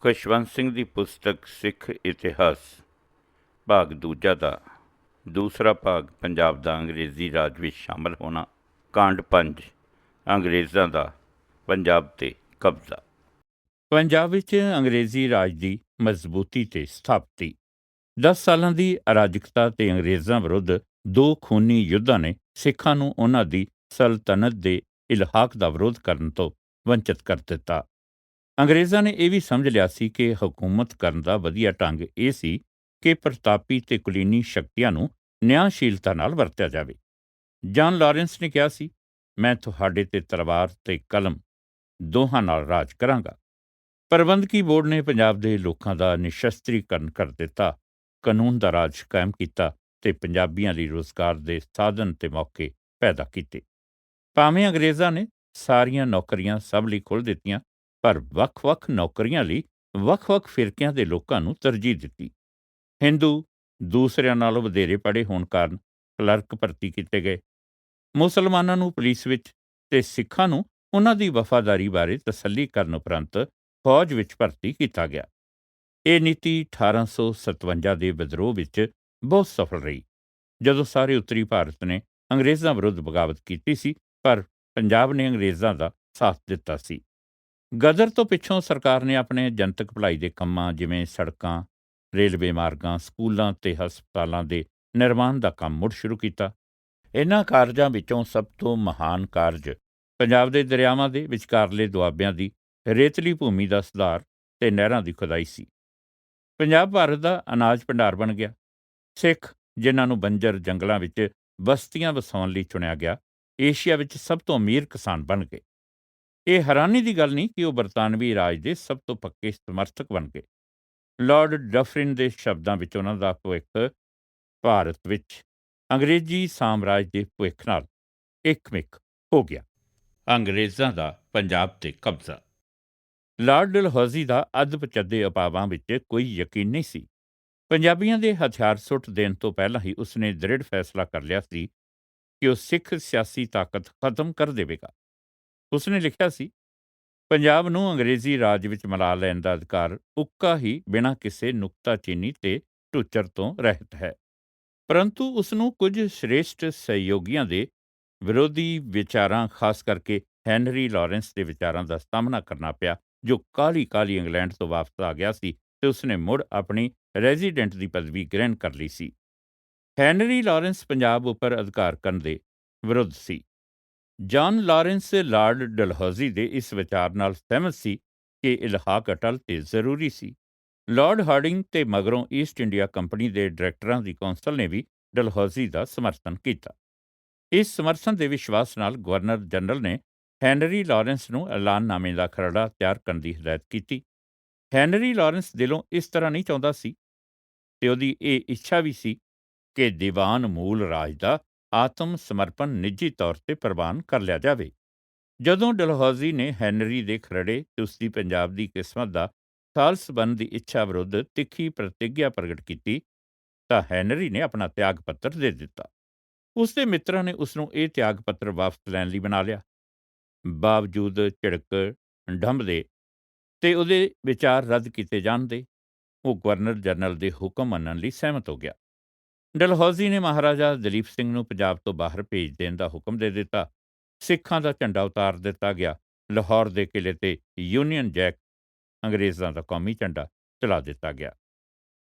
ਖੁਸ਼ਵੰਤ ਸਿੰਘ ਦੀ ਪੁਸਤਕ ਸਿੱਖ ਇਤਿਹਾਸ ਭਾਗ ਦੂਜਾ ਦਾ ਦੂਸਰਾ ਭਾਗ ਪੰਜਾਬ ਦਾ ਅੰਗਰੇਜ਼ੀ ਰਾਜ ਵਿੱਚ ਸ਼ਾਮਲ ਹੋਣਾ। ਕਾਂਡ 5 ਅੰਗਰੇਜ਼ਾਂ ਦਾ ਪੰਜਾਬ 'ਤੇ ਕਬਜ਼ਾ। ਪੰਜਾਬ ਵਿੱਚ ਅੰਗਰੇਜ਼ੀ ਰਾਜ ਦੀ ਮਜ਼ਬੂਤੀ ਤੇ ਸਥਾਪਤੀ। 10 ਸਾਲਾਂ ਦੀ ਅਰਾਜਕਤਾ ਤੇ ਅੰਗਰੇਜ਼ਾਂ ਵਿਰੁੱਧ 2 ਖੂਨੀ ਯੁੱਧਾਂ ਨੇ ਸਿੱਖਾਂ ਨੂੰ ਉਹਨਾਂ ਦੀ ਸਲਤਨਤ ਦੇ ਇਲਹਾਕ ਦਾ ਵਿਰੋਧ ਕਰਨ ਤੋਂ ਵੰਚਿਤ ਕਰ ਦਿੱਤਾ। ਅੰਗਰੇਜ਼ਾਂ ਨੇ ਇਹ ਵੀ ਸਮਝ ਲਿਆ ਸੀ ਕਿ ਹਕੂਮਤ ਕਰਨ ਦਾ ਵਧੀਆ ਢੰਗ ਇਹ ਸੀ ਕਿ ਪ੍ਰਤਾਪੀ ਤੇ ਕੁਲੀਨੀ ਸ਼ਕਤੀਆਂ ਨੂੰ ਨਿਆਂਸ਼ੀਲਤਾ ਨਾਲ ਵਰਤਿਆ ਜਾਵੇ। ਜਾਨ ਲਾਰੈਂਸ ਨੇ ਕਿਹਾ ਸੀ, ਮੈਂ ਤੁਹਾਡੇ ਤੇ ਤਲਵਾਰ ਤੇ ਕਲਮ ਦੋਹਾਂ ਨਾਲ ਰਾਜ ਕਰਾਂਗਾ। ਪ੍ਰਬੰਧਕੀ ਬੋਰਡ ਨੇ ਪੰਜਾਬ ਦੇ ਲੋਕਾਂ ਦਾ ਨਿਸ਼ਸਤਰੀਕਰਨ ਕਰ ਦਿੱਤਾ, ਕਾਨੂੰਨ ਦਾ ਰਾਜ ਕਾਇਮ ਕੀਤਾ ਤੇ ਪੰਜਾਬੀਆਂ ਲਈ ਰੁਜ਼ਗਾਰ ਦੇ ਸਾਧਨ ਤੇ ਮੌਕੇ ਪੈਦਾ ਕੀਤੇ। ਭਾਵੇਂ ਅੰਗਰੇਜ਼ਾਂ ਨੇ ਸਾਰੀਆਂ ਨੌਕਰੀਆਂ ਸਭ ਲਈ ਖੋਲ੍ਹ ਦਿੱਤੀਆਂ, ਪਰ ਵੱਖ-ਵੱਖ ਨੌਕਰੀਆਂ ਲਈ ਵੱਖ-ਵੱਖ ਫਿਰਕਿਆਂ ਦੇ ਲੋਕਾਂ ਨੂੰ ਤਰਜੀਹ ਦਿੱਤੀ। ਹਿੰਦੂ ਦੂਸਰਿਆਂ ਨਾਲੋਂ ਵਧੇਰੇ ਪੜ੍ਹੇ ਹੋਣ ਕਾਰਨ ਕਲਰਕ ਭਰਤੀ ਕੀਤੇ ਗਏ। ਮੁਸਲਮਾਨਾਂ ਨੂੰ ਪੁਲਿਸ ਵਿੱਚ ਤੇ ਸਿੱਖਾਂ ਨੂੰ ਉਹਨਾਂ ਦੀ ਵਫ਼ਾਦਾਰੀ ਬਾਰੇ ਤਸੱਲੀ ਕਰਨ ਉਪਰੰਤ ਫੌਜ ਵਿੱਚ ਭਰਤੀ ਕੀਤਾ ਗਿਆ। ਇਹ ਨੀਤੀ 1857 ਦੇ ਵਿਦਰੋਹ ਵਿੱਚ ਬਹੁਤ ਸਫਲ ਰਹੀ, ਜਦੋਂ ਸਾਰੇ ਉੱਤਰੀ ਭਾਰਤ ਨੇ ਅੰਗਰੇਜ਼ਾਂ ਵਿਰੁੱਧ ਬਗਾਵਤ ਕੀਤੀ ਸੀ, ਪਰ ਪੰਜਾਬ ਨੇ ਅੰਗਰੇਜ਼ਾਂ ਦਾ ਸਾਥ ਦਿੱਤਾ ਸੀ। ਗਦਰ ਤੋਂ ਪਿੱਛੋਂ ਸਰਕਾਰ ਨੇ ਆਪਣੇ ਜਨਤਕ ਭਲਾਈ ਦੇ ਕੰਮਾਂ ਜਿਵੇਂ ਸੜਕਾਂ, ਰੇਲਵੇ ਮਾਰਗਾਂ, ਸਕੂਲਾਂ ਤੇ ਹਸਪਤਾਲਾਂ ਦੇ ਨਿਰਮਾਣ ਦਾ ਕੰਮ ਮੁੜ ਸ਼ੁਰੂ ਕੀਤਾ। ਇਹਨਾਂ ਕਾਰਜਾਂ ਵਿੱਚੋਂ ਸਭ ਤੋਂ ਮਹਾਨ ਕਾਰਜ ਪੰਜਾਬ ਦੇ ਦਰਿਆਵਾਂ ਦੇ ਵਿਚਕਾਰਲੇ ਦੁਆਬਿਆਂ ਦੀ ਰੇਤਲੀ ਭੂਮੀ ਦਾ ਸੁਧਾਰ ਤੇ ਨਹਿਰਾਂ ਦੀ ਖੁਦਾਈ ਸੀ। ਪੰਜਾਬ ਭਾਰਤ ਦਾ ਅਨਾਜ ਭੰਡਾਰ ਬਣ ਗਿਆ। ਸਿੱਖ, ਜਿਨ੍ਹਾਂ ਨੂੰ ਬੰਜਰ ਜੰਗਲਾਂ ਵਿੱਚ ਬਸਤੀਆਂ ਵਸਾਉਣ ਲਈ ਚੁਣਿਆ ਗਿਆ, ਏਸ਼ੀਆ ਵਿੱਚ ਸਭ ਤੋਂ ਅਮੀਰ ਕਿਸਾਨ ਬਣ ਗਏ। ਇਹ ਹੈਰਾਨੀ ਦੀ ਗੱਲ ਨਹੀਂ ਕਿ ਉਹ ਬਰਤਾਨਵੀ ਰਾਜ ਦੇ ਸਭ ਤੋਂ ਪੱਕੇ ਸਮਰਥਕ ਬਣ ਗਏ। ਲਾਰਡ ਡਫਰਿਨ ਦੇ ਸ਼ਬਦਾਂ ਵਿੱਚ ਉਹਨਾਂ ਦਾ ਭਵਿੱਖ ਭਾਰਤ ਵਿੱਚ ਅੰਗਰੇਜ਼ੀ ਸਾਮਰਾਜ ਦੇ ਭਵਿੱਖ ਨਾਲ ਇੱਕਮਿਕ ਹੋ ਗਿਆ। ਅੰਗਰੇਜ਼ਾਂ ਦਾ ਪੰਜਾਬ 'ਤੇ ਕਬਜ਼ਾ। ਲਾਰਡ ਡਲਹੌਜ਼ੀ ਦਾ ਅੱਧ-ਪਚੱਦੇ ਉਪਾਵਾਂ ਵਿੱਚ ਕੋਈ ਯਕੀਨ ਨਹੀਂ ਸੀ। ਪੰਜਾਬੀਆਂ ਦੇ ਹਥਿਆਰ ਸੁੱਟ ਦੇਣ ਤੋਂ ਪਹਿਲਾਂ ਹੀ ਉਸਨੇ ਦ੍ਰਿੜ ਫੈਸਲਾ ਕਰ ਲਿਆ ਸੀ ਕਿ ਉਹ ਸਿੱਖ ਸਿਆਸੀ ਤਾਕਤ ਖਤਮ ਕਰ ਦੇਵੇਗਾ। ਉਸਨੇ ਲਿਖਿਆ ਸੀ, ਪੰਜਾਬ ਨੂੰ ਅੰਗਰੇਜ਼ੀ ਰਾਜ ਵਿੱਚ ਮਿਲਾ ਲੈਣ ਦਾ ਅਧਿਕਾਰ ਉੱਕਾ ਹੀ ਬਿਨਾਂ ਕਿਸੇ ਨੁਕਤਾਚੀਨੀ ਤੇ ਢੁੱਚਰ ਤੋਂ ਰਹਿਤ ਹੈ। ਪਰੰਤੂ ਉਸਨੂੰ ਕੁਝ ਸ੍ਰੇਸ਼ਟ ਸਹਿਯੋਗੀਆਂ ਦੇ ਵਿਰੋਧੀ ਵਿਚਾਰਾਂ, ਖਾਸ ਕਰਕੇ ਹੈਨਰੀ ਲਾਰੈਂਸ ਦੇ ਵਿਚਾਰਾਂ ਦਾ ਸਾਹਮਣਾ ਕਰਨਾ ਪਿਆ, ਜੋ ਕਾਹਲੀ ਇੰਗਲੈਂਡ ਤੋਂ ਵਾਪਸ ਆ ਗਿਆ ਸੀ ਤੇ ਉਸਨੇ ਮੁੜ ਆਪਣੀ ਰੈਜ਼ੀਡੈਂਟ ਦੀ ਪਦਵੀ ਗ੍ਰਹਿਣ ਕਰ ਲਈ ਸੀ। ਹੈਨਰੀ ਲਾਰੈਂਸ ਪੰਜਾਬ ਉੱਪਰ ਅਧਿਕਾਰ ਕਰਨ ਦੇ ਵਿਰੁੱਧ ਸੀ। ਜਾਨ ਲਾਰੈਂਸ ਲਾਰਡ ਡਲਹੌਜ਼ੀ ਦੇ ਇਸ ਵਿਚਾਰ ਨਾਲ ਸਹਿਮਤ ਸੀ ਕਿ ਇਲਹਾਕ ਅਟਲ ਤੇ ਜ਼ਰੂਰੀ ਸੀ। ਲਾਰਡ ਹਾਰਡਿੰਗ ਤੇ ਮਗਰੋਂ ਈਸਟ ਇੰਡੀਆ ਕੰਪਨੀ ਦੇ ਡਾਇਰੈਕਟਰਾਂ ਦੀ ਕੌਂਸਲ ਨੇ ਵੀ ਡਲਹੌਜ਼ੀ ਦਾ ਸਮਰਥਨ ਕੀਤਾ। ਇਸ ਸਮਰਥਨ ਦੇ ਵਿਸ਼ਵਾਸ ਨਾਲ ਗਵਰਨਰ ਜਨਰਲ ਨੇ ਹੈਨਰੀ ਲਾਰੈਂਸ ਨੂੰ ਐਲਾਨਨਾਮੇ ਦਾ ਖਰੜਾ ਤਿਆਰ ਕਰਨ ਦੀ ਹਦਾਇਤ ਕੀਤੀ। ਹੈਨਰੀ ਲਾਰੈਂਸ ਦਿਲੋਂ ਇਸ ਤਰ੍ਹਾਂ ਨਹੀਂ ਚਾਹੁੰਦਾ ਸੀ ਤੇ ਉਹਦੀ ਇਹ ਇੱਛਾ ਵੀ ਸੀ ਕਿ ਦੀਵਾਨ ਮੂਲ ਰਾਜ ਦਾ ਆਤਮ ਸਮਰਪਣ ਨਿੱਜੀ ਤੌਰ 'ਤੇ ਪ੍ਰਵਾਨ ਕਰ ਲਿਆ ਜਾਵੇ। ਜਦੋਂ ਡਲਹੌਜ਼ੀ ਨੇ ਹੈਨਰੀ ਦੇ ਖਰੜੇ ਤੇ ਉਸਦੀ ਪੰਜਾਬ ਦੀ ਕਿਸਮਤ ਦਾ ਖਾਲਸ ਬਣਨ ਦੀ ਇੱਛਾ ਵਿਰੁੱਧ ਤਿੱਖੀ ਪ੍ਰਤਿੱਗਿਆ ਪ੍ਰਗਟ ਕੀਤੀ, ਤਾਂ ਹੈਨਰੀ ਨੇ ਆਪਣਾ ਤਿਆਗ ਪੱਤਰ ਦੇ ਦਿੱਤਾ। ਉਸਦੇ ਮਿੱਤਰਾਂ ਨੇ ਉਸਨੂੰ ਇਹ ਤਿਆਗ ਪੱਤਰ ਵਾਪਸ ਲੈਣ ਲਈ ਬਣਾ ਲਿਆ। ਬਾਵਜੂਦ ਝਿੜਕ ਡੰਭ ਦੇ ਤੇ ਉਹਦੇ ਵਿਚਾਰ ਰੱਦ ਕੀਤੇ ਜਾਣ ਦੇ, ਉਹ ਗਵਰਨਰ ਜਨਰਲ ਦੇ ਹੁਕਮ ਮੰਨਣ ਲਈ ਸਹਿਮਤ ਹੋ ਗਿਆ। ਡਲਹੌਜ਼ੀ ਨੇ ਮਹਾਰਾਜਾ ਦਲੀਪ ਸਿੰਘ ਨੂੰ ਪੰਜਾਬ ਤੋਂ ਬਾਹਰ ਭੇਜ ਦੇਣ ਦਾ ਹੁਕਮ ਦੇ ਦਿੱਤਾ। ਸਿੱਖਾਂ ਦਾ ਝੰਡਾ ਉਤਾਰ ਦਿੱਤਾ ਗਿਆ। ਲਾਹੌਰ ਦੇ ਕਿਲੇ ਤੇ ਯੂਨੀਅਨ ਜੈਕ, ਅੰਗਰੇਜ਼ਾਂ ਦਾ ਕੌਮੀ ਝੰਡਾ, ਚਲਾ ਦਿੱਤਾ ਗਿਆ।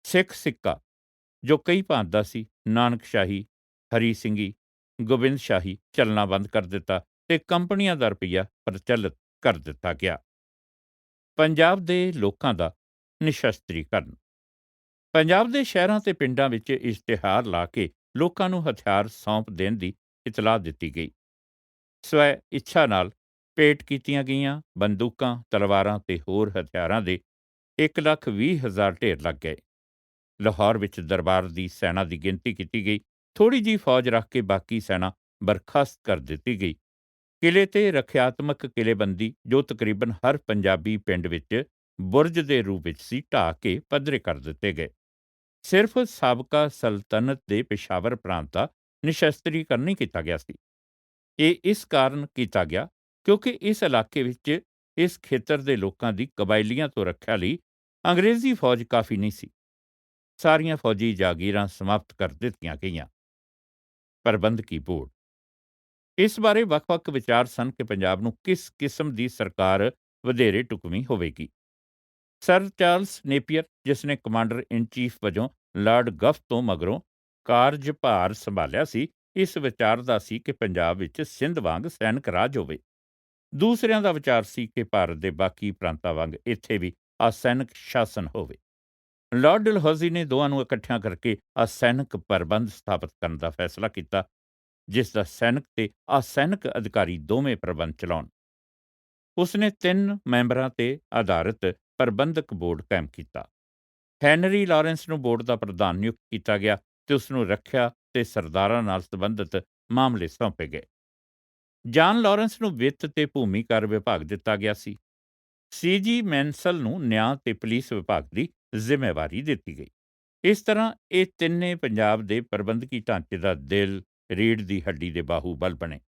ਸਿੱਖ ਸਿੱਕਾ, ਜੋ ਕਈ ਭਾਂਤ ਦਾ ਸੀ, ਨਾਨਕ ਸ਼ਾਹੀ, ਹਰੀ ਸਿੰਘੀ, ਗੋਬਿੰਦ ਸ਼ਾਹੀ, ਚੱਲਣਾ ਬੰਦ ਕਰ ਦਿੱਤਾ ਤੇ ਕੰਪਨੀਆਂ ਦਾ ਰੁਪਈਆ ਪ੍ਰਚਲਿਤ ਕਰ ਦਿੱਤਾ ਗਿਆ। ਪੰਜਾਬ ਦੇ ਲੋਕਾਂ ਦਾ ਨਿਸ਼ਸਤਰੀਕਰਨ। ਪੰਜਾਬ ਦੇ ਸ਼ਹਿਰਾਂ ਤੇ ਪਿੰਡਾਂ ਵਿੱਚ ਇਸ਼ਤਿਹਾਰ ਲਾ ਕੇ ਲੋਕਾਂ ਨੂੰ ਹਥਿਆਰ ਸੌਂਪ ਦੇਣ ਦੀ ਇਤਲਾਹ ਦਿੱਤੀ ਗਈ। ਸਵੈ ਇੱਛਾ ਨਾਲ ਭੇਟ ਕੀਤੀਆਂ ਗਈਆਂ ਬੰਦੂਕਾਂ, ਤਲਵਾਰਾਂ ਤੇ ਹੋਰ ਹਥਿਆਰਾਂ ਦੇ 1,20,000 ਢੇਰ ਲੱਗ ਗਏ। ਲਾਹੌਰ ਵਿੱਚ ਦਰਬਾਰ ਦੀ ਸੈਨਾ ਦੀ ਗਿਣਤੀ ਕੀਤੀ ਗਈ। ਥੋੜ੍ਹੀ ਜਿਹੀ ਫੌਜ ਰੱਖ ਕੇ ਬਾਕੀ ਸੈਨਾ ਬਰਖਾਸਤ ਕਰ ਦਿੱਤੀ ਗਈ। ਕਿਲੇ ਤੇ ਰੱਖਿਆਤਮਕ ਕਿਲੇਬੰਦੀ, ਜੋ ਤਕਰੀਬਨ ਹਰ ਪੰਜਾਬੀ ਪਿੰਡ ਵਿੱਚ ਬੁਰਜ ਦੇ ਰੂਪ ਵਿੱਚ ਸੀ, ਢਾਹ ਕੇ ਪੱਧਰੇ ਕਰ ਦਿੱਤੇ ਗਏ। ਸਿਰਫ ਸਾਬਕਾ ਸਲਤਨਤ ਦੇ ਪੇਸ਼ਾਵਰ ਪ੍ਰਾਂਤ ਦਾ ਨਿਸ਼ਸਤਰੀਕਰਨ ਨਹੀਂ ਕੀਤਾ ਗਿਆ ਸੀ। ਇਹ ਇਸ ਕਾਰਨ ਕੀਤਾ ਗਿਆ ਕਿਉਂਕਿ ਇਸ ਇਲਾਕੇ ਵਿੱਚ ਇਸ ਖੇਤਰ ਦੇ ਲੋਕਾਂ ਦੀ ਕਬਾਇਲੀਆਂ ਤੋਂ ਰੱਖਿਆ ਲਈ ਅੰਗਰੇਜ਼ੀ ਫੌਜ ਕਾਫੀ ਨਹੀਂ ਸੀ। ਸਾਰੀਆਂ ਫੌਜੀ ਜਾਗੀਰਾਂ ਸਮਾਪਤ ਕਰ ਦਿੱਤੀਆਂ ਗਈਆਂ। ਪ੍ਰਬੰਧਕੀ ਬੋਰਡ ਇਸ ਬਾਰੇ ਵੱਖ-ਵੱਖ ਵਿਚਾਰ ਸਨ ਕਿ ਪੰਜਾਬ ਨੂੰ ਕਿਸ ਕਿਸਮ ਦੀ ਸਰਕਾਰ ਵਧੇਰੇ ਢੁਕਵੀਂ ਹੋਵੇਗੀ। ਸਰ ਚਾਰਲਸ ਨੇਪੀਅਰ, ਜਿਸ ਨੇ ਕਮਾਂਡਰ ਇਨ ਚੀਫ ਵਜੋਂ ਲਾਰਡ ਗਫ ਤੋਂ ਮਗਰੋਂ ਕਾਰਜਭਾਰ ਸੰਭਾਲਿਆ ਸੀ, ਇਸ ਵਿਚਾਰ ਦਾ ਸੀ ਕਿ ਪੰਜਾਬ ਵਿੱਚ ਸਿੰਧ ਵਾਂਗ ਸੈਨਿਕ ਰਾਜ ਹੋਵੇ। ਦੂਸਰਿਆਂ ਦਾ ਵਿਚਾਰ ਸੀ ਕਿ ਭਾਰਤ ਦੇ ਬਾਕੀ ਪ੍ਰਾਂਤਾਂ ਵਾਂਗ ਇੱਥੇ ਵੀ ਅਸੈਨਿਕ ਸ਼ਾਸਨ ਹੋਵੇ। ਲਾਰਡ ਡਲਹੌਜ਼ੀ ਨੇ ਦੋਵਾਂ ਨੂੰ ਇਕੱਠਿਆਂ ਕਰਕੇ ਅਸੈਨਿਕ ਪ੍ਰਬੰਧ ਸਥਾਪਿਤ ਕਰਨ ਦਾ ਫੈਸਲਾ ਕੀਤਾ, ਜਿਸ ਦਾ ਸੈਨਿਕ ਤੇ ਅਸੈਨਿਕ ਅਧਿਕਾਰੀ ਦੋਵੇਂ ਪ੍ਰਬੰਧ ਚਲਾਉਣ। ਉਸਨੇ 3 ਮੈਂਬਰਾਂ ਤੇ ਆਧਾਰਿਤ ਪ੍ਰਬੰਧਕ ਬੋਰਡ ਕਾਇਮ ਕੀਤਾ। ਹੈਨਰੀ ਲਾਰੈਂਸ ਨੂੰ ਬੋਰਡ ਦਾ ਪ੍ਰਧਾਨ ਨਿਯੁਕਤ ਕੀਤਾ ਗਿਆ ਤੇ ਉਸ ਨੂੰ ਰੱਖਿਆ ਤੇ ਸਰਦਾਰਾਂ ਨਾਲ ਸੰਬੰਧਿਤ ਮਾਮਲੇ ਸੌਂਪੇ ਗਏ। ਜਾਨ ਲਾਰੈਂਸ ਨੂੰ ਵਿੱਤ ਤੇ ਭੂਮੀ ਕਰ ਵਿਭਾਗ ਦਿੱਤਾ ਗਿਆ ਸੀ। ਸੀ.ਜੀ. ਮੈਂਸਲ ਨੂੰ ਨਿਆਂ ਤੇ ਪੁਲਿਸ ਵਿਭਾਗ ਦੀ ਜ਼ਿੰਮੇਵਾਰੀ ਦਿੱਤੀ ਗਈ। ਇਸ ਤਰ੍ਹਾਂ ਇਹ ਤਿੰਨੇ ਪੰਜਾਬ ਦੇ ਪ੍ਰਬੰਧਕੀ ਢਾਂਚੇ ਦਾ ਦਿਲ, ਰੀੜ੍ਹ ਦੀ ਹੱਡੀ ਦੇ ਬਾਹੂਬਲ ਬਣੇ।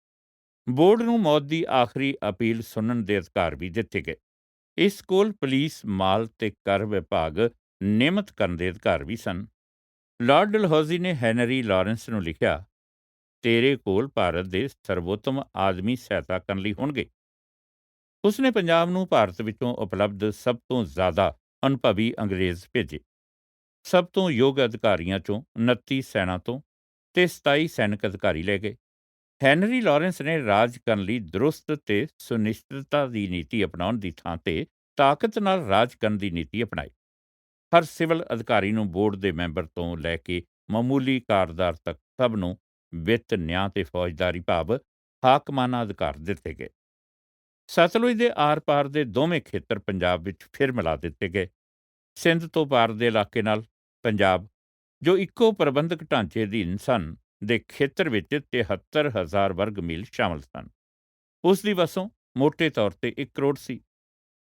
ਬੋਰਡ ਨੂੰ ਮੌਤ ਦੀ ਆਖਰੀ ਅਪੀਲ ਸੁਣਨ ਦੇ ਅਧਿਕਾਰ ਵੀ ਦਿੱਤੇ ਗਏ। ਇਸ ਕੋਲ ਪੁਲਿਸ, ਮਾਲ ਤੇ ਕਰ ਵਿਭਾਗ ਨਿਯਮਤ ਕਰਨ ਦੇ ਅਧਿਕਾਰ ਵੀ ਸਨ। ਲਾਰਡ ਡਲਹੌਜ਼ੀ ਨੇ ਹੈਨਰੀ ਲਾਰੈਂਸ ਨੂੰ ਲਿਖਿਆ, ਤੇਰੇ ਕੋਲ ਭਾਰਤ ਦੇ ਸਰਵੋਤਮ ਆਦਮੀ ਸਹਾਇਤਾ ਕਰਨ ਲਈ ਹੋਣਗੇ। ਉਸਨੇ ਪੰਜਾਬ ਨੂੰ ਭਾਰਤ ਵਿੱਚੋਂ ਉਪਲਬਧ ਸਭ ਤੋਂ ਜ਼ਿਆਦਾ ਅਨੁਭਵੀ ਅੰਗਰੇਜ਼ ਭੇਜੇ। ਸਭ ਤੋਂ ਯੋਗ ਅਧਿਕਾਰੀਆਂ ਚੋਂ 29 ਸੈਨਾ ਤੋਂ ਤੇ 27 ਸੈਨਿਕ ਅਧਿਕਾਰੀ ਲੈ ਗਏ। ਹੈਨਰੀ ਲਾਰੈਂਸ ਨੇ ਰਾਜ ਕਰਨ ਲਈ ਦਰੁਸਤ ਤੇ ਸੁਨਿਸ਼ਚਿਤਤਾ ਦੀ ਨੀਤੀ ਅਪਣਾਉਣ ਦੀ ਥਾਂ ਤੇ ਤਾਕਤ ਨਾਲ ਰਾਜ ਕਰਨ ਦੀ ਨੀਤੀ ਅਪਣਾਈ। ਹਰ ਸਿਵਲ ਅਧਿਕਾਰੀ ਨੂੰ ਬੋਰਡ ਦੇ ਮੈਂਬਰ ਤੋਂ ਲੈ ਕੇ ਮਾਮੂਲੀ ਕਾਰਦਾਰ ਤੱਕ ਸਭ ਨੂੰ ਵਿੱਤ, ਨਿਆਂ ਤੇ ਫੌਜਦਾਰੀ ਭਾਵ ਹਾਕਮਾਨਾ ਅਧਿਕਾਰ ਦਿੱਤੇ ਗਏ। ਸਤਲੁਜ ਦੇ ਆਰ-ਪਾਰ ਦੇ ਦੋਵੇਂ ਖੇਤਰ ਪੰਜਾਬ ਵਿੱਚ ਫਿਰ ਮਿਲਾ ਦਿੱਤੇ ਗਏ। ਸਿੰਧ ਤੋਂ ਪਾਰ ਦੇ ਇਲਾਕੇ ਨਾਲ ਪੰਜਾਬ, ਜੋ ਇੱਕੋ ਪ੍ਰਬੰਧਕ ਢਾਂਚੇ ਅਧੀਨ ਸਨ, ਦੇ ਖੇਤਰ ਵਿੱਚ 73,000 ਵਰਗ ਮੀਲ ਸ਼ਾਮਲ ਸਨ। ਉਸ ਦੀ ਵਸੋਂ ਮੋਟੇ ਤੌਰ ਤੇ 1 ਕਰੋੜ ਸੀ।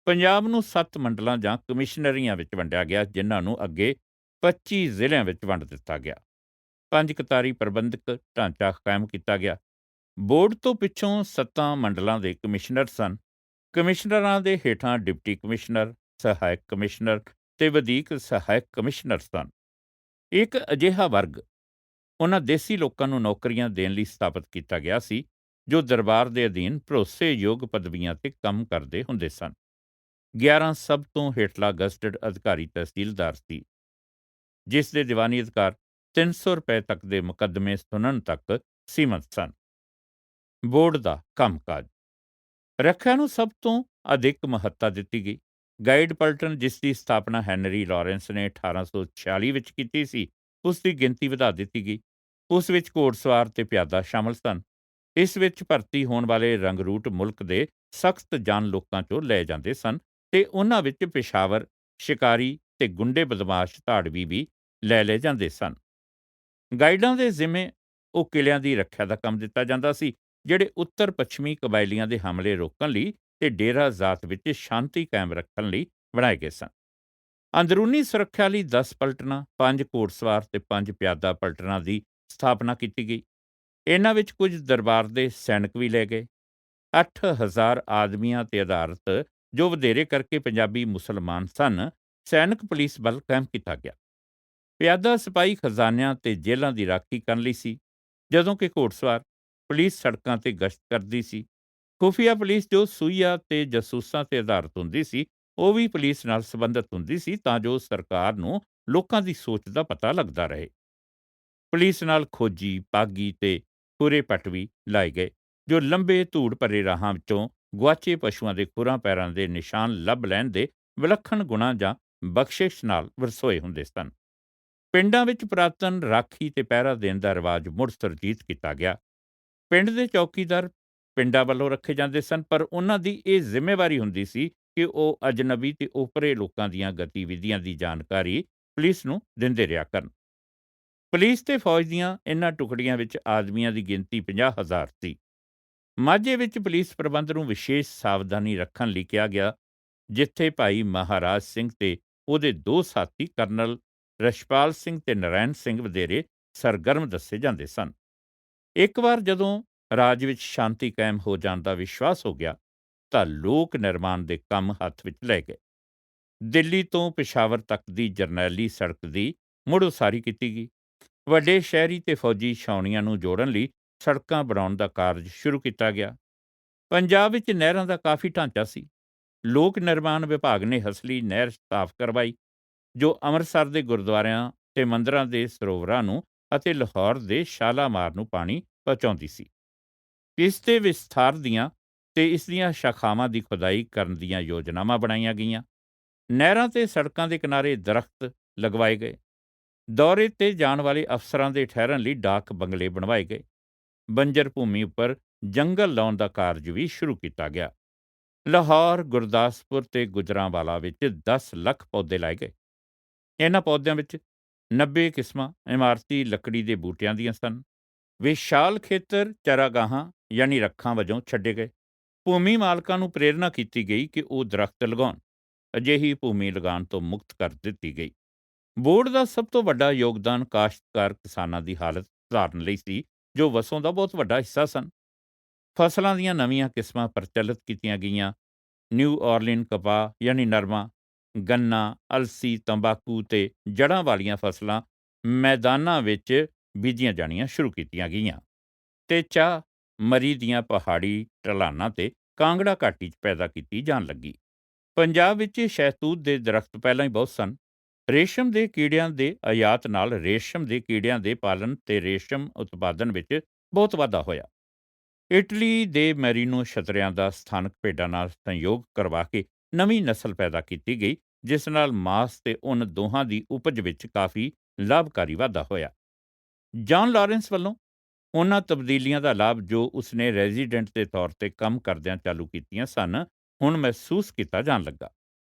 ਪੰਜਾਬ ਨੂੰ 7 ਮੰਡਲਾਂ ਜਾਂ ਕਮਿਸ਼ਨਰੀਆਂ ਵਿੱਚ ਵੰਡਿਆ ਗਿਆ, ਜਿਨ੍ਹਾਂ ਨੂੰ ਅੱਗੇ 25 ਜ਼ਿਲ੍ਹਿਆਂ ਵਿੱਚ ਵੰਡ ਦਿੱਤਾ ਗਿਆ। 5 ਕਤਾਰੀ ਪ੍ਰਬੰਧਕ ਢਾਂਚਾ ਕਾਇਮ ਕੀਤਾ ਗਿਆ। ਬੋਰਡ ਤੋਂ ਪਿੱਛੋਂ 7 ਮੰਡਲਾਂ ਦੇ ਕਮਿਸ਼ਨਰ ਸਨ। ਕਮਿਸ਼ਨਰਾਂ ਦੇ ਹੇਠਾਂ ਡਿਪਟੀ ਕਮਿਸ਼ਨਰ, ਸਹਾਇਕ ਕਮਿਸ਼ਨਰ ਤੇ ਵਧੀਕ ਸਹਾਇਕ ਕਮਿਸ਼ਨਰ ਸਨ। ਇੱਕ ਅਜਿਹਾ ਵਰਗ ਉਹਨਾਂ ਦੇਸੀ ਲੋਕਾਂ ਨੂੰ ਨੌਕਰੀਆਂ ਦੇਣ ਲਈ ਸਥਾਪਿਤ ਕੀਤਾ ਗਿਆ ਸੀ, ਜੋ ਦਰਬਾਰ ਦੇ ਅਧੀਨ ਭਰੋਸੇਯੋਗ ਪਦਵੀਆਂ ਤੇ ਕੰਮ ਕਰਦੇ ਹੁੰਦੇ ਸਨ। 11 ਸਭ ਤੋਂ ਹੇਠਲਾ ਗਜ਼ਟਡ ਅਧਿਕਾਰੀ ਤਹਿਸੀਲਦਾਰ ਸੀ, ਜਿਸ ਦੇ ਦੀਵਾਨੀ ਅਧਿਕਾਰ 300 ਰੁਪਏ ਤੱਕ ਦੇ ਮੁਕੱਦਮੇ ਸੁਣਨ ਤੱਕ ਸੀਮਤ ਸਨ। ਬੋਰਡ ਦਾ ਕੰਮਕਾਜ ਰੱਖਿਆ ਨੂੰ ਸਭ ਤੋਂ ਅਧਿਕ ਮਹੱਤਤਾ ਦਿੱਤੀ ਗਈ। ਗਾਈਡ ਪਲਟਨ, ਜਿਸ ਦੀ ਸਥਾਪਨਾ ਹੈਨਰੀ ਲਾਰੈਂਸ ਨੇ 1846 ਵਿੱਚ ਕੀਤੀ ਸੀ, ਉਸ ਦੀ ਗਿਣਤੀ ਵਧਾ ਦਿੱਤੀ ਗਈ। ਉਸ ਵਿੱਚ ਘੋੜਸਵਾਰ ਤੇ ਪਿਆਦਾ ਸ਼ਾਮਲ ਸਨ। ਇਸ ਵਿੱਚ ਭਰਤੀ ਹੋਣ ਵਾਲੇ ਰੰਗਰੂਟ ਮੁਲਕ ਦੇ ਸਖਤ ਜਾਨ ਲੋਕਾਂ 'ਚੋਂ ਲਏ ਜਾਂਦੇ ਸਨ ਤੇ ਉਹਨਾਂ ਵਿੱਚ ਪੇਸ਼ਾਵਰ, ਸ਼ਿਕਾਰੀ ਤੇ ਗੁੰਡੇ ਬਦਮਾਸ਼ ਧਾੜਵੀ ਵੀ ਲੈ ਲਏ ਜਾਂਦੇ ਸਨ। ਗਾਈਡਾਂ ਦੇ ਜ਼ਿੰਮੇ ਉਹ ਕਿਲਿਆਂ ਦੀ ਰੱਖਿਆ ਦਾ ਕੰਮ ਦਿੱਤਾ ਜਾਂਦਾ ਸੀ, ਜਿਹੜੇ ਉੱਤਰ ਪੱਛਮੀ ਕਬਾਇਲੀਆਂ ਦੇ ਹਮਲੇ ਰੋਕਣ ਲਈ ਤੇ ਡੇਰਾ ਜ਼ਾਤ ਵਿੱਚ ਸ਼ਾਂਤੀ ਕਾਇਮ ਰੱਖਣ ਲਈ ਬਣਾਏ ਗਏ ਸਨ। ਅੰਦਰੂਨੀ ਸੁਰੱਖਿਆ ਲਈ 10 ਪਲਟਨਾਂ, 5 ਘੋੜਸਵਾਰ ਤੇ 5 ਪਿਆਦਾ ਪਲਟਨਾਂ ਦੀ ਸਥਾਪਨਾ ਕੀਤੀ ਗਈ। ਇਹਨਾਂ ਵਿੱਚ ਕੁਝ ਦਰਬਾਰ ਦੇ ਸੈਨਿਕ ਵੀ ਲੈ ਗਏ। 8,000 ਆਦਮੀਆਂ ਤੇ ਆਧਾਰਿਤ, ਜੋ ਵਧੇਰੇ ਕਰਕੇ ਪੰਜਾਬੀ ਮੁਸਲਮਾਨ ਸਨ, ਸੈਨਿਕ ਪੁਲਿਸ ਬਲ ਕਾਇਮ ਕੀਤਾ ਗਿਆ। ਪਿਆਦਾ ਸਿਪਾਹੀ ਖਜ਼ਾਨਿਆਂ ਤੇ ਜੇਲ੍ਹਾਂ ਦੀ ਰਾਖੀ ਕਰਨ ਲਈ ਸੀ, ਜਦੋਂ ਕਿ ਘੋੜਸਵਾਰ ਪੁਲਿਸ ਸੜਕਾਂ ਤੇ ਗਸ਼ਤ ਕਰਦੀ ਸੀ। ਖੁਫੀਆ ਪੁਲਿਸ, ਜੋ ਸੂਈਆਂ ਤੇ ਜਾਸੂਸਾਂ ਤੇ ਆਧਾਰਿਤ ਹੁੰਦੀ ਸੀ, ਉਹ ਵੀ ਪੁਲਿਸ ਨਾਲ ਸੰਬੰਧਿਤ ਹੁੰਦੀ ਸੀ, ਤਾਂ ਜੋ ਸਰਕਾਰ ਨੂੰ ਲੋਕਾਂ ਦੀ ਸੋਚ ਦਾ ਪਤਾ ਲੱਗਦਾ ਰਹੇ। ਪੁਲਿਸ ਨਾਲ ਖੋਜੀ, ਪਾਗੀ ਤੇ ਖੁਰੇ ਪੱਟ ਵੀ ਲਾਏ ਗਏ, ਜੋ ਲੰਬੇ ਧੂੜ ਭਰੇ ਰਾਹਾਂ ਵਿੱਚੋਂ ਗੁਆਚੇ ਪਸ਼ੂਆਂ ਦੇ ਖੁਰਾਂ ਪੈਰਾਂ ਦੇ ਨਿਸ਼ਾਨ ਲੱਭ ਲੈਣ ਦੇ ਵਿਲੱਖਣ ਗੁਣਾਂ ਜਾਂ ਬਖਸ਼ਿਸ਼ ਨਾਲ ਵਰਸੋਏ ਹੁੰਦੇ ਸਨ। ਪਿੰਡਾਂ ਵਿੱਚ ਪੁਰਾਤਨ ਰਾਖੀ ਤੇ ਪਹਿਰਾ ਦੇਣ ਦਾ ਰਿਵਾਜ ਮੁੜ ਸੁਰਜੀਤ ਕੀਤਾ ਗਿਆ। ਪਿੰਡ ਦੇ ਚੌਕੀਦਾਰ ਪਿੰਡਾਂ ਵੱਲੋਂ ਰੱਖੇ ਜਾਂਦੇ ਸਨ, ਪਰ ਉਹਨਾਂ ਦੀ ਇਹ ਜ਼ਿੰਮੇਵਾਰੀ ਹੁੰਦੀ ਸੀ ਕਿ ਉਹ ਅਜਨਬੀ ਤੇ ਓਪਰੇ ਲੋਕਾਂ ਦੀਆਂ ਗਤੀਵਿਧੀਆਂ ਦੀ ਜਾਣਕਾਰੀ ਪੁਲਿਸ ਨੂੰ ਦਿੰਦੇ ਰਿਹਾ ਕਰਨ। ਪੁਲਿਸ ਤੇ ਫੌਜ ਦੀਆਂ ਇਹਨਾਂ ਟੁਕੜੀਆਂ ਵਿੱਚ ਆਦਮੀਆਂ ਦੀ ਗਿਣਤੀ 50,000 ਸੀ। ਮਾਝੇ ਵਿੱਚ ਪੁਲਿਸ ਪ੍ਰਬੰਧ ਨੂੰ ਵਿਸ਼ੇਸ਼ ਸਾਵਧਾਨੀ ਰੱਖਣ ਲਈ ਕਿਹਾ ਗਿਆ, ਜਿੱਥੇ ਭਾਈ ਮਹਾਰਾਜ ਸਿੰਘ ਤੇ ਉਹਦੇ 2 ਸਾਥੀ ਕਰਨਲ ਰਸ਼ਪਾਲ ਸਿੰਘ ਤੇ ਨਰੈਣ ਸਿੰਘ ਵਧੇਰੇ ਸਰਗਰਮ ਦੱਸੇ ਜਾਂਦੇ ਸਨ। ਇੱਕ ਵਾਰ ਜਦੋਂ ਰਾਜ ਵਿੱਚ ਸ਼ਾਂਤੀ ਕਾਇਮ ਹੋ ਜਾਣ ਦਾ ਵਿਸ਼ਵਾਸ ਹੋ ਗਿਆ, ਤਾਂ ਲੋਕ ਨਿਰਮਾਣ ਦੇ ਕੰਮ ਹੱਥ ਵਿੱਚ ਲੈ ਗਏ। ਦਿੱਲੀ ਤੋਂ ਪਿਸ਼ਾਵਰ ਤੱਕ ਦੀ ਜਰਨੈਲੀ ਸੜਕ ਦੀ ਮੁੜ ਉਸਾਰੀ ਕੀਤੀ ਗਈ। ਵੱਡੇ ਸ਼ਹਿਰੀ ਤੇ ਫੌਜੀ ਛਾਉਣੀਆਂ ਨੂੰ ਜੋੜਨ ਲਈ ਸੜਕਾਂ ਬਣਾਉਣ ਦਾ ਕਾਰਜ ਸ਼ੁਰੂ ਕੀਤਾ ਗਿਆ। ਪੰਜਾਬ ਵਿੱਚ ਨਹਿਰਾਂ ਦਾ ਕਾਫੀ ਢਾਂਚਾ ਸੀ। ਲੋਕ ਨਿਰਮਾਣ ਵਿਭਾਗ ਨੇ ਹਸਲੀ ਨਹਿਰ ਸਾਫ਼ ਕਰਵਾਈ, ਜੋ ਅੰਮ੍ਰਿਤਸਰ ਦੇ ਗੁਰਦੁਆਰਿਆਂ ਤੇ ਮੰਦਰਾਂ ਦੇ ਸਰੋਵਰਾਂ ਨੂੰ ਅਤੇ ਲਾਹੌਰ ਦੇ ਸ਼ਾਲਾਮਾਰ ਨੂੰ ਪਾਣੀ ਪਹੁੰਚਾਉਂਦੀ ਸੀ। ਇਸ ਦੇ ਵਿਸਥਾਰ ਦੀਆਂ ਤੇ ਇਸ ਦੀਆਂ ਸ਼ਾਖਾਵਾਂ ਦੀ ਖੁਦਾਈ ਕਰਨ ਦੀਆਂ ਯੋਜਨਾਵਾਂ ਬਣਾਈਆਂ ਗਈਆਂ। ਨਹਿਰਾਂ ਤੇ ਸੜਕਾਂ ਦੇ ਕਿਨਾਰੇ ਦਰਖਤ ਲਗਵਾਏ ਗਏ। ਦੌਰੇ ਤੇ ਜਾਣ ਵਾਲੇ ਅਫਸਰਾਂ ਦੇ ਠਹਿਰਨ ਲਈ ਡਾਕ ਬੰਗਲੇ ਬਣਵਾਏ ਗਏ। ਬੰਜਰ ਭੂਮੀ ਉੱਪਰ ਜੰਗਲ ਲਾਉਣ ਦਾ ਕਾਰਜ ਵੀ ਸ਼ੁਰੂ ਕੀਤਾ ਗਿਆ। ਲਾਹੌਰ, ਗੁਰਦਾਸਪੁਰ ਤੇ ਗੁਜਰਾਂਵਾਲਾ ਵਿੱਚ 10 ਲੱਖ ਪੌਦੇ ਲਾਏ ਗਏ। ਇਹਨਾਂ ਪੌਦਿਆਂ ਵਿੱਚ 90 ਕਿਸਮਾਂ ਇਮਾਰਤੀ ਲੱਕੜੀ ਦੇ ਬੂਟਿਆਂ ਦੀਆਂ ਸਨ। ਵਿਸ਼ਾਲ ਖੇਤਰ ਚਰਾਗਾਹਾਂ ਯਾਨੀ ਰੱਖਾਂ ਵਜੋਂ ਛੱਡੇ ਗਏ। ਭੂਮੀ ਮਾਲਕਾਂ ਨੂੰ ਪ੍ਰੇਰਨਾ ਕੀਤੀ ਗਈ ਕਿ ਉਹ ਦਰਖਤ ਲਗਾਉਣ। ਅਜਿਹੀ ਭੂਮੀ ਲਗਾਨ ਤੋਂ ਮੁਕਤ ਕਰ ਦਿੱਤੀ ਗਈ। ਬੋਰਡ ਦਾ ਸਭ ਤੋਂ ਵੱਡਾ ਯੋਗਦਾਨ ਕਾਸ਼ਤਕਾਰ ਕਿਸਾਨਾਂ ਦੀ ਹਾਲਤ ਸੁਧਾਰਨ ਲਈ ਸੀ, ਜੋ ਵਸੋਂ ਦਾ ਬਹੁਤ ਵੱਡਾ ਹਿੱਸਾ ਸਨ। ਫਸਲਾਂ ਦੀਆਂ ਨਵੀਆਂ ਕਿਸਮਾਂ ਪ੍ਰਚਲਿਤ ਕੀਤੀਆਂ ਗਈਆਂ। ਨਿਊ ਔਰਲੀਨ ਕਪਾਹ ਯਾਨੀ ਨਰਮਾ, ਗੰਨਾ, ਅਲਸੀ, ਤੰਬਾਕੂ ਤੇ ਜੜ੍ਹਾਂ ਵਾਲੀਆਂ ਫਸਲਾਂ ਮੈਦਾਨਾਂ ਵਿੱਚ ਬੀਜੀਆਂ ਜਾਣੀਆਂ ਸ਼ੁਰੂ ਕੀਤੀਆਂ ਗਈਆਂ ਤੇ ਚਾਹ ਮਰੀ ਦੀਆਂ ਪਹਾੜੀ ਢਲਾਨਾਂ ਤੇ ਕਾਂਗੜਾ ਘਾਟੀ 'ਚ ਪੈਦਾ ਕੀਤੀ ਜਾਣ ਲੱਗੀ। ਪੰਜਾਬ ਵਿੱਚ ਸ਼ਹਿਤੂਤ ਦੇ ਦਰਖਤ ਪਹਿਲਾਂ ਹੀ ਬਹੁਤ ਸਨ। ਰੇਸ਼ਮ ਦੇ ਕੀੜਿਆਂ ਦੇ ਆਯਾਤ ਨਾਲ ਰੇਸ਼ਮ ਦੇ ਕੀੜਿਆਂ ਦੇ ਪਾਲਣ ਤੇ ਰੇਸ਼ਮ ਉਤਪਾਦਨ ਵਿੱਚ ਬਹੁਤ ਵਾਧਾ ਹੋਇਆ। ਇਟਲੀ ਦੇ ਮੈਰੀਨੋ ਛਤਰਿਆਂ ਦਾ ਸਥਾਨਕ ਭੇਡਾਂ ਨਾਲ ਸੰਯੋਗ ਕਰਵਾ ਕੇ ਨਵੀਂ ਨਸਲ ਪੈਦਾ ਕੀਤੀ ਗਈ, ਜਿਸ ਨਾਲ ਮਾਸ ਤੇ ਉੱਨ ਦੋਹਾਂ ਦੀ ਉਪਜ ਵਿੱਚ ਕਾਫੀ ਲਾਭਕਾਰੀ ਵਾਧਾ ਹੋਇਆ। ਜਾਨ ਲਾਰੈਂਸ ਵੱਲੋਂ ਉਹਨਾਂ ਤਬਦੀਲੀਆਂ ਦਾ ਲਾਭ ਜੋ ਉਸਨੇ ਰੈਜ਼ੀਡੈਂਟ ਦੇ ਤੌਰ ਤੇ ਕੰਮ ਕਰਦਿਆਂ ਚਾਲੂ ਕੀਤੀਆਂ ਸਨ, ਹੁਣ ਮਹਿਸੂਸ ਕੀਤਾ ਜਾਣ ਲੱਗਾ।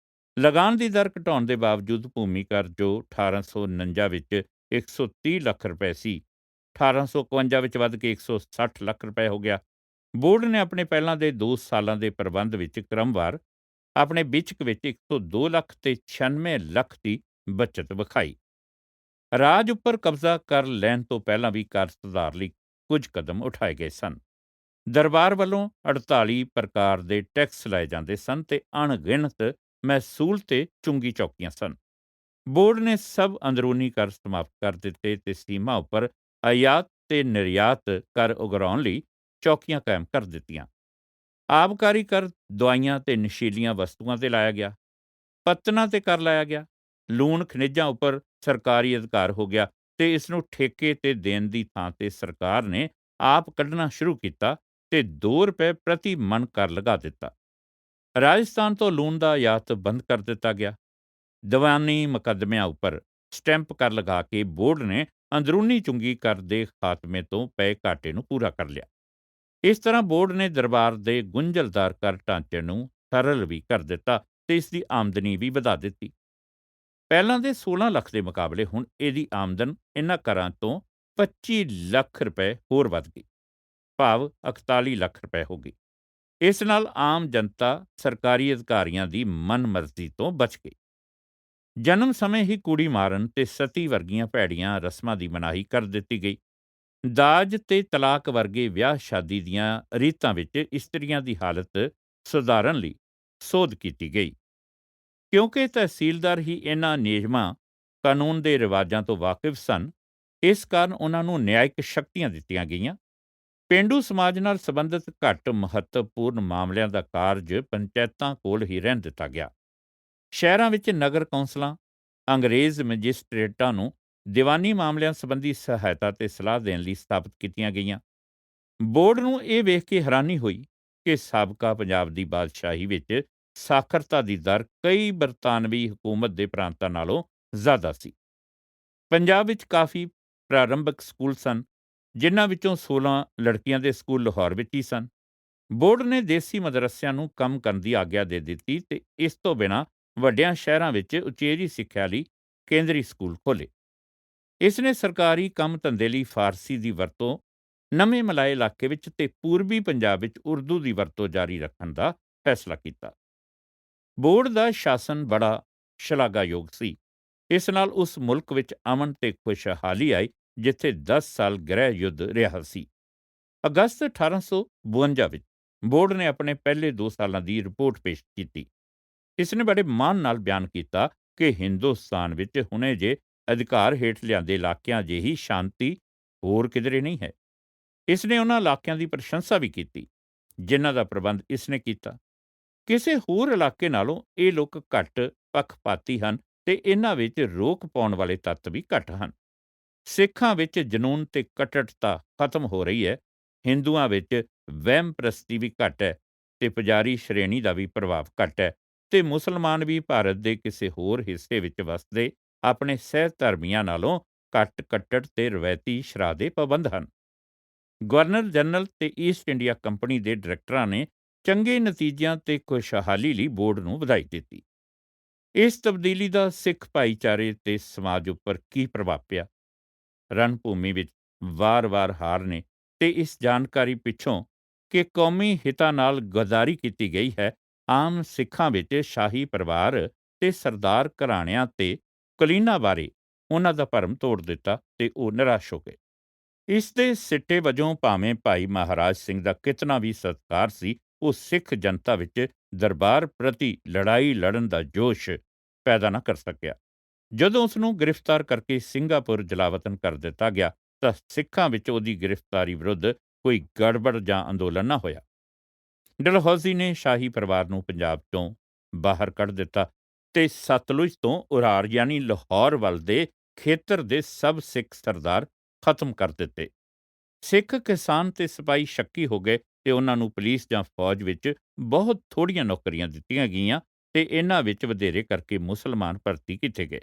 ਲਗਾਨ ਦੀ ਦਰ ਘਟਾਉਣ ਦੇ ਬਾਵਜੂਦ ਭੂਮੀ ਕਰ, ਜੋ 1849 ਵਿੱਚ 130 ਲੱਖ ਰੁਪਏ ਸੀ, 1851 ਵਿੱਚ ਵੱਧ ਕੇ 160 ਲੱਖ ਰੁਪਏ ਹੋ ਗਿਆ। ਬੋਰਡ ਨੇ ਆਪਣੇ ਪਹਿਲਾਂ ਦੇ 2 ਸਾਲਾਂ ਦੇ ਪ੍ਰਬੰਧ ਵਿੱਚ ਕ੍ਰਮਵਾਰ ਆਪਣੇ ਬਿਚਕ ਵਿੱਚ 102 ਲੱਖ ਤੇ 96 ਲੱਖ ਦੀ ਬਚਤ ਵਿਖਾਈ। ਰਾਜ ਉੱਪਰ ਕਬਜ਼ਾ ਕਰ ਲੈਣ ਤੋਂ ਪਹਿਲਾਂ ਵੀ ਕਰ ਸੁਧਾਰ ਲਈ ਕੁਝ ਕਦਮ ਉਠਾਏ ਗਏ ਸਨ। ਦਰਬਾਰ ਵੱਲੋਂ 48 ਪ੍ਰਕਾਰ ਦੇ ਟੈਕਸ ਲਾਏ ਜਾਂਦੇ ਸਨ ਤੇ ਅਣਗਿਣਤ ਮਹਿਸੂਲ ਤੇ ਚੁੰਗੀ ਚੌਕੀਆਂ ਸਨ। ਬੋਰਡ ਨੇ ਸਭ ਅੰਦਰੂਨੀ ਕਰ ਸਮਾਪਤ ਕਰ ਦਿੱਤੇ ਤੇ ਸੀਮਾ ਉੱਪਰ ਆਯਾਤ ਤੇ ਨਿਰਯਾਤ ਕਰ ਉਗਰਾਉਣ ਲਈ ਚੌਕੀਆਂ ਕਾਇਮ ਕਰ ਦਿੱਤੀਆਂ। ਆਬਕਾਰੀ ਕਰ ਦਵਾਈਆਂ ਤੇ ਨਸ਼ੀਲੀਆਂ ਵਸਤੂਆਂ ਤੇ ਲਾਇਆ ਗਿਆ। ਪੱਤਨਾਂ ਤੇ ਕਰ ਲਾਇਆ ਗਿਆ। ਲੂਣ ਖਣਿਜਾਂ ਉੱਪਰ ਸਰਕਾਰੀ ਅਧਿਕਾਰ ਹੋ ਗਿਆ ਤੇ ਇਸ ਨੂੰ ਠੇਕੇ ਤੇ ਦੇਣ ਦੀ ਥਾਂ ਤੇ ਸਰਕਾਰ ਨੇ ਆਪ ਕੱਢਣਾ ਸ਼ੁਰੂ ਕੀਤਾ ਤੇ 2 ਰੁਪਏ ਪ੍ਰਤੀ ਮਣ ਕਰ ਲਗਾ ਦਿੱਤਾ। ਰਾਜਸਥਾਨ ਤੋਂ ਲੂਣ ਦਾ ਆਯਾਤ ਬੰਦ ਕਰ ਦਿੱਤਾ ਗਿਆ। ਦੀਵਾਨੀ ਮੁਕੱਦਮਿਆਂ ਉੱਪਰ ਸਟੈਂਪ ਕਰ ਲਗਾ ਕੇ ਬੋਰਡ ਨੇ ਅੰਦਰੂਨੀ ਚੁੰਗੀ ਕਰ ਦੇ ਖਾਤਮੇ ਤੋਂ ਪਏ ਘਾਟੇ ਨੂੰ ਪੂਰਾ ਕਰ ਲਿਆ। ਇਸ ਤਰ੍ਹਾਂ ਬੋਰਡ ਨੇ ਦਰਬਾਰ ਦੇ ਗੁੰਝਲਦਾਰ ਕਰ ਢਾਂਚੇ ਨੂੰ ਸਰਲ ਵੀ ਕਰ ਦਿੱਤਾ ਤੇ ਇਸ ਦੀ ਆਮਦਨੀ ਵੀ ਵਧਾ ਦਿੱਤੀ। ਪਹਿਲਾਂ ਦੇ 16 ਲੱਖ ਦੇ ਮੁਕਾਬਲੇ ਹੁਣ ਇਹਦੀ ਆਮਦਨ ਇਹਨਾਂ ਕਰਾਂ ਤੋਂ 25 ਲੱਖ ਰੁਪਏ ਹੋਰ ਵੱਧ ਗਈ, ਭਾਵ 41 ਲੱਖ ਰੁਪਏ ਹੋ ਗਈ। ਇਸ ਨਾਲ ਆਮ ਜਨਤਾ ਸਰਕਾਰੀ ਅਧਿਕਾਰੀਆਂ ਦੀ ਮਨਮਰਜ਼ੀ ਤੋਂ ਬਚ ਗਈ। ਜਨਮ ਸਮੇਂ ਹੀ ਕੁੜੀ ਮਾਰਨ ਤੇ ਸਤੀ ਵਰਗੀਆਂ ਭੈੜੀਆਂ ਰਸਮਾਂ ਦੀ ਮਨਾਹੀ ਕਰ ਦਿੱਤੀ ਗਈ। ਦਾਜ ਤੇ ਤਲਾਕ ਵਰਗੇ ਵਿਆਹ ਸ਼ਾਦੀ ਦੀਆਂ ਰੀਤਾਂ ਵਿੱਚ ਇਸਤਰੀਆਂ ਦੀ ਹਾਲਤ ਸੁਧਾਰਨ ਲਈ ਸੋਧ ਕੀਤੀ ਗਈ। ਕਿਉਂਕਿ ਤਹਿਸੀਲਦਾਰ ਹੀ ਇਹਨਾਂ ਨਿਯਮਾਂ ਕਾਨੂੰਨ ਦੇ ਰਿਵਾਜਾਂ ਤੋਂ ਵਾਕਿਫ ਸਨ, ਇਸ ਕਾਰਨ ਉਹਨਾਂ ਨੂੰ ਨਿਆਇਕ ਸ਼ਕਤੀਆਂ ਦਿੱਤੀਆਂ ਗਈਆਂ। ਪੇਂਡੂ ਸਮਾਜ ਨਾਲ ਸੰਬੰਧਿਤ ਘੱਟ ਮਹੱਤਵਪੂਰਨ ਮਾਮਲਿਆਂ ਦਾ ਕਾਰਜ ਪੰਚਾਇਤਾਂ ਕੋਲ ਹੀ ਰਹਿਣ ਦਿੱਤਾ ਗਿਆ। ਸ਼ਹਿਰਾਂ ਵਿੱਚ ਨਗਰ ਕੌਂਸਲਾਂ ਅੰਗਰੇਜ਼ ਮੈਜਿਸਟ੍ਰੇਟਾਂ ਨੂੰ ਦੀਵਾਨੀ ਮਾਮਲਿਆਂ ਸੰਬੰਧੀ ਸਹਾਇਤਾ ਤੇ ਸਲਾਹ ਦੇਣ ਲਈ ਸਥਾਪਿਤ ਕੀਤੀਆਂ ਗਈਆਂ। ਬੋਰਡ ਨੂੰ ਇਹ ਵੇਖ ਕੇ ਹੈਰਾਨੀ ਹੋਈ ਕਿ ਸਾਬਕਾ ਪੰਜਾਬ ਦੀ ਬਾਦਸ਼ਾਹੀ ਵਿੱਚ ਸਾਖਰਤਾ ਦੀ ਦਰ ਕਈ ਬਰਤਾਨਵੀ ਹਕੂਮਤ ਦੇ ਪ੍ਰਾਂਤਾਂ ਨਾਲੋਂ ਜ਼ਿਆਦਾ ਸੀ। ਪੰਜਾਬ ਵਿੱਚ ਕਾਫੀ ਪ੍ਰਾਰੰਭਕ ਸਕੂਲ ਸਨ, ਜਿਨ੍ਹਾਂ ਵਿੱਚੋਂ 16 ਲੜਕੀਆਂ ਦੇ ਸਕੂਲ ਲਾਹੌਰ ਵਿੱਚ ਹੀ ਸਨ। ਬੋਰਡ ਨੇ ਦੇਸੀ ਮਦਰਸਿਆਂ ਨੂੰ ਕੰਮ ਕਰਨ ਦੀ ਆਗਿਆ ਦੇ ਦਿੱਤੀ ਤੇ ਇਸ ਤੋਂ ਬਿਨਾਂ ਵੱਡਿਆਂ ਸ਼ਹਿਰਾਂ ਵਿੱਚ ਉਚੇਰੀ ਸਿੱਖਿਆ ਲਈ ਕੇਂਦਰੀ ਸਕੂਲ ਖੋਲ੍ਹੇ। ਇਸ ਨੇ ਸਰਕਾਰੀ ਕੰਮ ਧੰਦੇ ਲਈ ਫਾਰਸੀ ਦੀ ਵਰਤੋਂ ਨਵੇਂ ਮਲਾਏ ਇਲਾਕੇ ਵਿੱਚ ਤੇ ਪੂਰਬੀ ਪੰਜਾਬ ਵਿੱਚ ਉਰਦੂ ਦੀ ਵਰਤੋਂ ਜਾਰੀ ਰੱਖਣ ਦਾ ਫੈਸਲਾ ਕੀਤਾ। ਬੋਰਡ ਦਾ ਸ਼ਾਸਨ ਬੜਾ ਸ਼ਲਾਘਾਯੋਗ ਸੀ। ਇਸ ਨਾਲ ਉਸ ਮੁਲਕ ਵਿੱਚ ਅਮਨ ਤੇ ਖੁਸ਼ਹਾਲੀ ਆਈ ਜਿੱਥੇ 10 ਸਾਲ ਗ੍ਰਹਿ ਯੁੱਧ ਰਿਹਾ ਸੀ। ਅਗਸਤ 1852 ਵਿੱਚ ਬੋਰਡ ਨੇ ਆਪਣੇ ਪਹਿਲੇ 2 ਸਾਲਾਂ ਦੀ ਰਿਪੋਰਟ ਪੇਸ਼ ਕੀਤੀ। ਇਸ ਨੇ ਬੜੇ ਮਾਣ ਨਾਲ ਬਿਆਨ ਕੀਤਾ ਕਿ ਹਿੰਦੁਸਤਾਨ ਵਿੱਚ ਹੁਣੇ ਜੇ ਅਧਿਕਾਰ ਹੇਠ ਲਿਆਂਦੇ ਇਲਾਕਿਆਂ ਜਿਹੀ ਸ਼ਾਂਤੀ ਹੋਰ ਕਿਧਰੇ ਨਹੀਂ ਹੈ। ਇਸ ਨੇ ਉਹਨਾਂ ਇਲਾਕਿਆਂ ਦੀ ਪ੍ਰਸ਼ੰਸਾ ਵੀ ਕੀਤੀ ਜਿਨ੍ਹਾਂ ਦਾ ਪ੍ਰਬੰਧ ਇਸ ਨੇ ਕੀਤਾ। ਕਿਸੇ ਹੋਰ ਇਲਾਕੇ ਨਾਲੋਂ ਇਹ ਲੋਕ ਘੱਟ ਪੱਖਪਾਤੀ ਹਨ ਤੇ ਇਹਨਾਂ ਵਿੱਚ ਰੋਕ ਪਾਉਣ ਵਾਲੇ ਤੱਤ ਵੀ ਘੱਟ ਹਨ। ਸਿੱਖਾਂ ਵਿੱਚ ਜਨੂੰਨ ਤੇ ਕੱਟੜਤਾ ਖਤਮ ਹੋ ਰਹੀ ਹੈ। ਹਿੰਦੂਆਂ ਵਿੱਚ ਵਹਿਮ ਪ੍ਰਸਤੀ ਵੀ ਘੱਟ ਹੈ ਤੇ ਪੁਜਾਰੀ ਸ਼੍ਰੇਣੀ ਦਾ ਵੀ ਪ੍ਰਭਾਵ ਘੱਟ ਹੈ ਤੇ ਮੁਸਲਮਾਨ ਵੀ ਭਾਰਤ ਦੇ ਕਿਸੇ ਹੋਰ ਹਿੱਸੇ ਵਿੱਚ ਵਸਦੇ ਆਪਣੇ ਸਹਿ ਧਰਮੀਆਂ ਨਾਲੋਂ ਘੱਟ ਕੱਟੜ ਤੇ ਰਵਾਇਤੀ ਸ਼ਰਾਹ ਦੇ ਪਾਬੰਦ ਹਨ। ਗਵਰਨਰ ਜਨਰਲ ਤੇ ਈਸਟ ਇੰਡੀਆ ਕੰਪਨੀ ਦੇ ਡਾਇਰੈਕਟਰਾਂ ਨੇ ਚੰਗੇ ਨਤੀਜਿਆਂ ਤੇ ਖੁਸ਼ਹਾਲੀ ਲਈ ਬੋਰਡ ਨੂੰ ਵਧਾਈ ਦਿੱਤੀ। ਇਸ ਤਬਦੀਲੀ ਦਾ ਸਿੱਖ ਭਾਈਚਾਰੇ ਤੇ ਸਮਾਜ ਉੱਪਰ ਕੀ ਪ੍ਰਭਾਵ ਪਿਆ? ਰਣਭੂਮੀ ਵਿੱਚ ਵਾਰ-ਵਾਰ ਹਾਰ ਨੇ ਤੇ ਇਸ ਜਾਣਕਾਰੀ ਪਿੱਛੋਂ ਕਿ ਕੌਮੀ ਹਿੱਤਾਂ ਨਾਲ ਗਦਾਰੀ ਕੀਤੀ ਗਈ ਹੈ, ਆਮ ਸਿੱਖਾਂ ਵਿੱਚ ਸ਼ਾਹੀ ਪਰਿਵਾਰ ਤੇ ਸਰਦਾਰ ਘਰਾਣਿਆਂ ਤੇ ਕੁਲੀਨਾਂ ਬਾਰੇ ਉਹਨਾਂ ਦਾ ਭਰਮ ਤੋੜ ਦਿੱਤਾ ਤੇ ਉਹ ਨਿਰਾਸ਼ ਹੋ ਗਏ। ਇਸ ਦੇ ਸਿੱਟੇ ਵਜੋਂ ਭਾਵੇਂ ਭਾਈ ਮਹਾਰਾਜ ਸਿੰਘ ਦਾ ਕਿਤਨਾ ਵੀ ਸਤਿਕਾਰ ਸੀ, ਉਹ ਸਿੱਖ ਜਨਤਾ ਵਿੱਚ ਦਰਬਾਰ ਪ੍ਰਤੀ ਲੜਾਈ ਲੜਨ ਦਾ ਜੋਸ਼ ਪੈਦਾ ਨਾ ਕਰ ਸਕਿਆ। ਜਦੋਂ ਉਸ ਨੂੰ ਗ੍ਰਿਫਤਾਰ ਕਰਕੇ ਸਿੰਗਾਪੁਰ ਜਲਾਵਤਨ ਕਰ ਦਿੱਤਾ ਗਿਆ ਤਾਂ ਸਿੱਖਾਂ ਵਿੱਚ ਉਹਦੀ ਗ੍ਰਿਫਤਾਰੀ ਵਿਰੁੱਧ ਕੋਈ ਗੜਬੜ ਜਾਂ ਅੰਦੋਲਨ ਨਾ ਹੋਇਆ। ਡਲਹੌਜ਼ੀ ਨੇ ਸ਼ਾਹੀ ਪਰਿਵਾਰ ਨੂੰ ਪੰਜਾਬ ਤੋਂ ਬਾਹਰ ਕੱਢ ਦਿੱਤਾ ਤੇ ਸਤਲੁਜ ਤੋਂ ਉਰਾਰ ਯਾਨੀ ਲਾਹੌਰ ਵੱਲ ਦੇ ਖੇਤਰ ਦੇ ਸਭ ਸਿੱਖ ਸਰਦਾਰ ਖਤਮ ਕਰ ਦਿੱਤੇ। ਸਿੱਖ ਕਿਸਾਨ ਤੇ ਸਿਪਾਹੀ ਸ਼ੱਕੀ ਹੋ ਗਏ ਤੇ ਉਹਨਾਂ ਨੂੰ ਪੁਲਿਸ ਜਾਂ ਫੌਜ ਵਿੱਚ ਬਹੁਤ ਥੋੜ੍ਹੀਆਂ ਨੌਕਰੀਆਂ ਦਿੱਤੀਆਂ ਗਈਆਂ ਤੇ ਇਹਨਾਂ ਵਿੱਚ ਵਧੇਰੇ ਕਰਕੇ ਮੁਸਲਮਾਨ ਭਰਤੀ ਕੀਤੇ ਗਏ।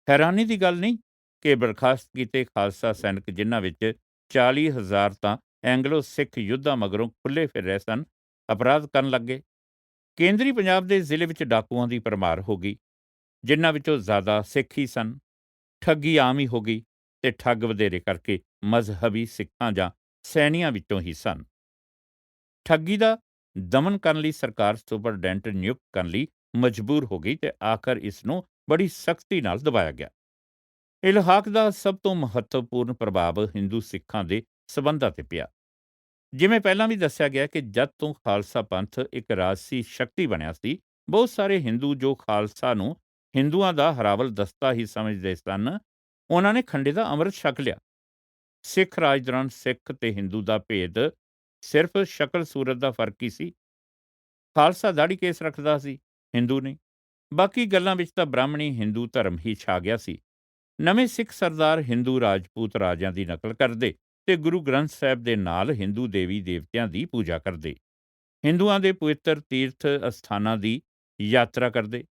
ਹੈਰਾਨੀ ਦੀ ਗੱਲ ਨਹੀਂ ਕਿ ਬਰਖਾਸਤ ਕੀਤੇ ਖਾਲਸਾ ਸੈਨਿਕ ਜਿਨ੍ਹਾਂ ਵਿੱਚ 40,000 ਤਾਂ ਐਂਗਲੋ ਸਿੱਖ ਯੁੱਧਾਂ ਮਗਰੋਂ ਖੁੱਲ੍ਹੇ ਫਿਰ ਰਹੇ ਸਨ, ਅਪਰਾਧ ਕਰਨ ਲੱਗੇ। ਕੇਂਦਰੀ ਪੰਜਾਬ ਦੇ ਜ਼ਿਲ੍ਹੇ ਵਿੱਚ ਡਾਕੂਆਂ ਦੀ ਭਰਮਾਰ ਹੋ ਗਈ, ਜਿਨ੍ਹਾਂ ਵਿੱਚੋਂ ਜ਼ਿਆਦਾ ਸਿੱਖ ਹੀ ਸਨ। ਠੱਗੀ ਆਮ ਹੀ ਹੋ ਗਈ ਤੇ ਠੱਗ ਵਧੇਰੇ ਕਰਕੇ ਮਜ਼ਹਬੀ ਸਿੱਖਾਂ ਜਾਂ ਸੈਣੀਆਂ ਵਿੱਚੋਂ ਹੀ ਸਨ। ਠੱਗੀ ਦਾ ਦਮਨ ਕਰਨ ਲਈ ਸਰਕਾਰ ਸੁਪਰਡੈਂਟ ਨਿਯੁਕਤ ਕਰਨ ਲਈ ਮਜਬੂਰ ਹੋ ਗਈ ਤੇ ਆਖਰ ਇਸ ਨੂੰ ਬੜੀ ਸਖਤੀ ਨਾਲ ਦਬਾਇਆ ਗਿਆ। ਇਲਹਾਕ ਦਾ ਸਭ ਤੋਂ ਮਹੱਤਵਪੂਰਨ ਪ੍ਰਭਾਵ ਹਿੰਦੂ ਸਿੱਖਾਂ ਦੇ ਸਬੰਧਾਂ ਤੇ ਪਿਆ। ਜਿਵੇਂ ਪਹਿਲਾਂ ਵੀ ਦੱਸਿਆ ਗਿਆ ਕਿ ਜਦ ਤੋਂ ਖਾਲਸਾ ਪੰਥ ਇੱਕ ਰਾਜਸੀ ਸ਼ਕਤੀ ਬਣਿਆ ਸੀ, ਬਹੁਤ ਸਾਰੇ ਹਿੰਦੂ ਜੋ ਖਾਲਸਾ ਨੂੰ ਹਿੰਦੂਆਂ ਦਾ ਹਰਾਵਲ ਦਸਤਾ ਹੀ ਸਮਝਦੇ ਸਨ, ਉਹਨਾਂ ਨੇ ਖੰਡੇ ਦਾ ਅੰਮ੍ਰਿਤ ਛਕ ਲਿਆ। ਸਿੱਖ ਰਾਜ ਦੌਰਾਨ ਸਿੱਖ ਤੇ ਹਿੰਦੂ ਦਾ ਭੇਦ ਸਿਰਫ ਸ਼ਕਲ ਸੂਰਤ ਦਾ ਫਰਕ ਹੀ ਸੀ। ਖਾਲਸਾ ਦਾੜੀ ਕੇਸ ਰੱਖਦਾ ਸੀ, ਹਿੰਦੂ ਨਹੀਂ। ਬਾਕੀ ਗੱਲਾਂ ਵਿੱਚ ਤਾਂ ਬ੍ਰਾਹਮਣੀ ਹਿੰਦੂ ਧਰਮ ਹੀ ਛਾ ਗਿਆ ਸੀ। ਨਵੇਂ ਸਿੱਖ ਸਰਦਾਰ ਹਿੰਦੂ ਰਾਜਪੂਤ ਰਾਜਿਆਂ ਦੀ ਨਕਲ ਕਰਦੇ ਤੇ ਗੁਰੂ ਗ੍ਰੰਥ ਸਾਹਿਬ ਦੇ ਨਾਲ ਹਿੰਦੂ ਦੇਵੀ ਦੇਵਤਿਆਂ ਦੀ ਪੂਜਾ ਕਰਦੇ, ਹਿੰਦੂਆਂ ਦੇ ਪਵਿੱਤਰ ਤੀਰਥ ਅਸਥਾਨਾਂ ਦੀ ਯਾਤਰਾ ਕਰਦੇ,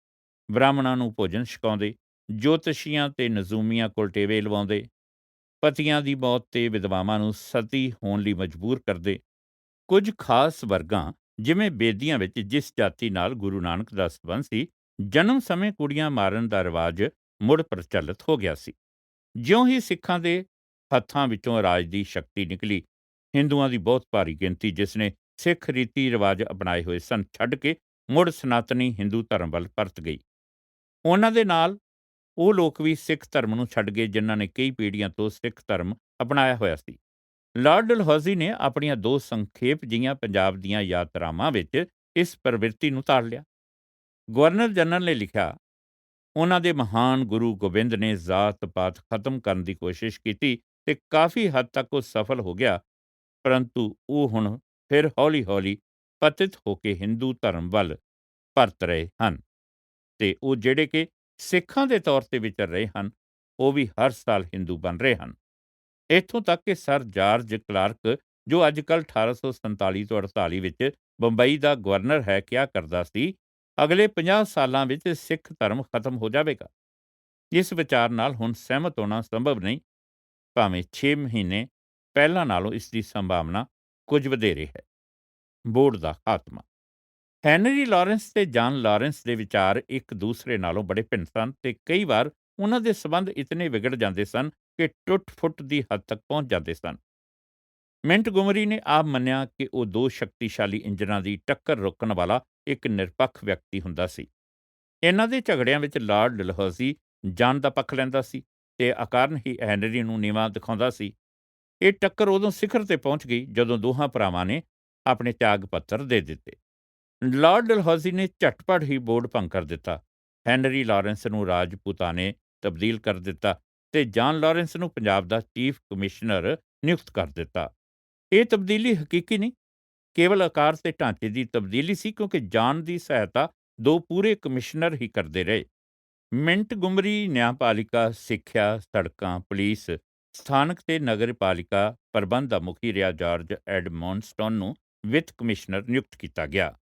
ਬ੍ਰਾਹਮਣਾਂ ਨੂੰ ਭੋਜਨ ਛਕਾਉਂਦੇ, ਜੋਤਸ਼ੀਆਂ ਤੇ ਨਜ਼ੂਮੀਆਂ ਕੋਲ ਟੇਵੇ ਲਵਾਉਂਦੇ, ਪਤੀਆਂ ਦੀ ਮੌਤ ਤੇ ਵਿਧਵਾਵਾਂ ਨੂੰ ਸਤੀ ਹੋਣ ਲਈ ਮਜਬੂਰ ਕਰਦੇ। ਕੁਝ ਖਾਸ ਵਰਗਾਂ ਜਿਵੇਂ ਬੇਦੀਆਂ ਵਿੱਚ ਜਿਸ ਜਾਤੀ ਨਾਲ ਗੁਰੂ ਨਾਨਕ ਦਾ ਸੰਬੰਧ ਸੀ, ਜਨਮ ਸਮੇਂ ਕੁੜੀਆਂ ਮਾਰਨ ਦਾ ਰਿਵਾਜ ਮੁੜ ਪ੍ਰਚਲਿਤ ਹੋ ਗਿਆ ਸੀ। ਜਿਉਂ ਹੀ ਸਿੱਖਾਂ ਦੇ ਹੱਥਾਂ ਵਿੱਚੋਂ ਰਾਜ ਦੀ ਸ਼ਕਤੀ ਨਿਕਲੀ, ਹਿੰਦੂਆਂ ਦੀ ਬਹੁਤ ਭਾਰੀ ਗਿਣਤੀ ਜਿਸ ਨੇ ਸਿੱਖ ਰੀਤੀ ਰਿਵਾਜ ਅਪਣਾਏ ਹੋਏ ਸਨ ਛੱਡ ਕੇ ਮੁੜ ਸਨਾਤਨੀ ਹਿੰਦੂ ਧਰਮ ਵੱਲ ਪਰਤ ਗਈ। ਉਹਨਾਂ ਦੇ ਨਾਲ ਉਹ ਲੋਕ ਵੀ ਸਿੱਖ ਧਰਮ ਨੂੰ ਛੱਡ ਗਏ ਜਿਨ੍ਹਾਂ ਨੇ ਕਈ ਪੀੜ੍ਹੀਆਂ ਤੋਂ ਸਿੱਖ ਧਰਮ ਅਪਣਾਇਆ ਹੋਇਆ ਸੀ। ਲਾਰਡ ਡਲਹੌਜ਼ੀ ਨੇ ਆਪਣੀਆਂ ਦੋ ਸੰਖੇਪ ਜਿਹੀਆਂ ਪੰਜਾਬ ਦੀਆਂ ਯਾਤਰਾਵਾਂ ਵਿੱਚ ਇਸ ਪ੍ਰਵਿਰਤੀ ਨੂੰ ਤਾੜ ਲਿਆ। ਗਵਰਨਰ ਜਨਰਲ ਨੇ ਲਿਖਿਆ, ਉਹਨਾਂ ਦੇ ਮਹਾਨ ਗੁਰੂ ਗੋਬਿੰਦ ਨੇ ਜ਼ਾਤ-ਪਾਤ ਖਤਮ ਕਰਨ ਦੀ ਕੋਸ਼ਿਸ਼ ਕੀਤੀ ਤੇ ਕਾਫੀ ਹੱਦ ਤੱਕ ਉਹ ਸਫਲ ਹੋ ਗਿਆ, ਪਰੰਤੂ ਉਹ ਹੁਣ ਫਿਰ ਹੌਲੀ-ਹੌਲੀ ਪਤਿਤ ਹੋ ਕੇ ਹਿੰਦੂ ਧਰਮ ਵੱਲ ਪਰਤ ਰਹੇ ਹਨ ਤੇ ਉਹ ਜਿਹੜੇ ਕਿ ਸਿੱਖਾਂ ਦੇ ਤੌਰ ਤੇ ਵਿਚਰ ਰਹੇ ਹਨ, ਉਹ ਵੀ ਹਰ ਸਾਲ ਹਿੰਦੂ ਬਣ ਰਹੇ ਹਨ। ਇੱਥੋਂ ਤੱਕ ਕਿ ਸਰ ਜਾਰਜ ਕਲਾਰਕ, ਜੋ ਅੱਜ-ਕੱਲ੍ਹ 1847 ਤੋਂ 48 ਵਿੱਚ ਬੰਬਈ ਦਾ ਗਵਰਨਰ ਹੈ, ਕਿਹਾ ਕਰਦਾ ਸੀ, ਅਗਲੇ 50 ਸਾਲਾਂ ਵਿੱਚ ਸਿੱਖ ਧਰਮ ਖਤਮ ਹੋ ਜਾਵੇਗਾ। ਇਸ ਵਿਚਾਰ ਨਾਲ ਹੁਣ ਸਹਿਮਤ ਹੋਣਾ ਸੰਭਵ ਨਹੀਂ, ਭਾਵੇਂ 6 ਮਹੀਨੇ ਪਹਿਲਾਂ ਨਾਲੋਂ ਇਸ ਦੀ ਸੰਭਾਵਨਾ ਕੁਝ ਵਧੇਰੇ ਹੈ। ਬੋਰਡ ਦਾ ਖਾਤਮਾ। ਹੈਨਰੀ ਲਾਰੈਂਸ ਤੇ ਜਾਨ ਲਾਰੈਂਸ ਦੇ ਵਿਚਾਰ ਇੱਕ ਦੂਸਰੇ ਨਾਲੋਂ ਬੜੇ ਭਿੰਨ ਸਨ ਤੇ ਕਈ ਵਾਰ ਉਹਨਾਂ ਦੇ ਸਬੰਧ ਇਤਨੇ ਵਿਗੜ ਜਾਂਦੇ ਸਨ ਕਿ ਟੁੱਟ-ਫੁੱਟ ਦੀ ਹੱਦ ਤੱਕ ਪਹੁੰਚ ਜਾਂਦੇ ਸਨ। ਮਿੰਟਗੋਮਰੀ ਨੇ ਆਪ ਮੰਨਿਆ ਕਿ ਉਹ ਦੋ ਸ਼ਕਤੀਸ਼ਾਲੀ ਇੰਜਨਾਂ ਦੀ ਟੱਕਰ ਰੋਕਣ ਵਾਲਾ ਇੱਕ ਨਿਰਪੱਖ ਵਿਅਕਤੀ ਹੁੰਦਾ ਸੀ। ਇਹਨਾਂ ਦੇ ਝਗੜਿਆਂ ਵਿੱਚ ਲਾਰਡ ਡਲਹੌਜ਼ੀ ਜਾਨ ਦਾ ਪੱਖ ਲੈਂਦਾ ਸੀ ਤੇ ਅਕਾਰਨ ਹੀ ਹੈਨਰੀ ਨੂੰ ਨੀਵਾਂ ਦਿਖਾਉਂਦਾ ਸੀ। ਇਹ ਟੱਕਰ ਉਦੋਂ ਸਿਖਰ ਤੇ ਪਹੁੰਚ ਗਈ ਜਦੋਂ ਦੋਹਾਂ ਭਰਾਵਾਂ ਨੇ ਆਪਣੇ ਤਿਆਗ ਪੱਤਰ ਦੇ ਦਿੱਤੇ। ਲਾਰਡ ਡਲਹੌਜ਼ੀ ਨੇ ਝਟਪਟ ਹੀ ਬੋਰਡ ਭੰਗ ਕਰ ਦਿੱਤਾ। ਹੈਨਰੀ ਲਾਰੈਂਸ ਨੂੰ ਰਾਜਪੂਤਾਨੇ ਤਬਦੀਲ ਕਰ ਦਿੱਤਾ ਤੇ ਜਾਨ ਲਾਰੈਂਸ ਨੂੰ ਪੰਜਾਬ ਦਾ ਚੀਫ ਕਮਿਸ਼ਨਰ ਨਿਯੁਕਤ ਕਰ ਦਿੱਤਾ। ਇਹ ਤਬਦੀਲੀ ਹਕੀਕੀ ਨਹੀਂ, ਕੇਵਲ ਆਕਾਰ ਤੇ ਢਾਂਚੇ ਦੀ ਤਬਦੀਲੀ ਸੀ, ਕਿਉਂਕਿ ਜਾਨ ਦੀ ਸਹਾਇਤਾ ਦੋ ਪੂਰੇ ਕਮਿਸ਼ਨਰ ਹੀ ਕਰਦੇ ਰਹੇ। ਮਿੰਟਗੁਮਰੀ ਨਿਆਂਪਾਲਿਕਾ, ਸਿੱਖਿਆ, ਸੜਕਾਂ, ਪੁਲਿਸ, ਸਥਾਨਕ ਤੇ ਨਗਰਪਾਲਿਕਾ ਪ੍ਰਬੰਧ ਦਾ ਮੁਖੀ ਰਿਹਾ ਜਾਰਜ ਐਡਮੋਨਸਟਨ ਨੂੰ ਵਿੱਤ ਕਮਿਸ਼ਨਰ ਨਿਯੁਕਤ ਕੀਤਾ ਗਿਆ।